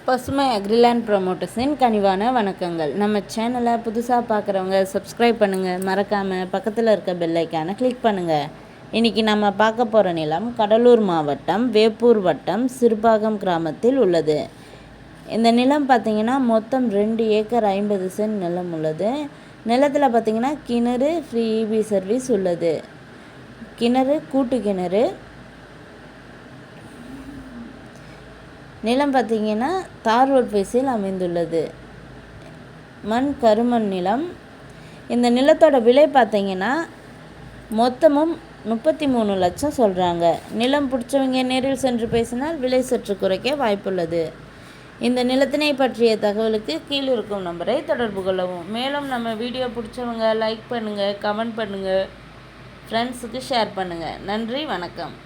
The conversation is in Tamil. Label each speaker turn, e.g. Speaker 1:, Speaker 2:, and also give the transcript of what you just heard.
Speaker 1: பசுமை அக்ரிலேண்ட் ப்ரமோட்டர்ஸின் கனிவான வணக்கங்கள். நம்ம சேனலை புதுசாக பார்க்குறவங்க சப்ஸ்கிரைப் பண்ணுங்கள், மறக்காமல் பக்கத்தில் இருக்க பெல் ஐக்கானை கிளிக் பண்ணுங்கள். இன்றைக்கி நம்ம பார்க்க போகிற நிலம் கடலூர் மாவட்டம் வேப்பூர் வட்டம் சிறுபாகம் கிராமத்தில் உள்ளது. இந்த நிலம் பார்த்திங்கன்னா மொத்தம் 2 ஏக்கர் 50 சென்ட் நிலம் உள்ளது. நிலத்தில் பார்த்திங்கன்னா கிணறு, ஃப்ரீ இபி சர்வீஸ் உள்ளது. கிணறு கூட்டு கிணறு. நிலம் பார்த்திங்கன்னா தார் ரோட் ஃபேஸில் அமைந்துள்ளது. மண் கருமண் நிலம். இந்த நிலத்தோட விலை பார்த்திங்கன்னா மொத்தமும் 33 லட்சம் சொல்கிறாங்க. நிலம் பிடிச்சவங்க நேரில் சென்று பேசினால் விலை சற்று குறைக்க வாய்ப்புள்ளது. இந்த நிலத்தினை பற்றிய தகவலுக்கு கீழே இருக்கும் நம்பரை தொடர்பு கொள்ளவும். மேலும் நம்ம வீடியோ பிடிச்சவங்க லைக் பண்ணுங்கள், கமெண்ட் பண்ணுங்கள், ஃப்ரெண்ட்ஸுக்கு ஷேர் பண்ணுங்கள். நன்றி, வணக்கம்.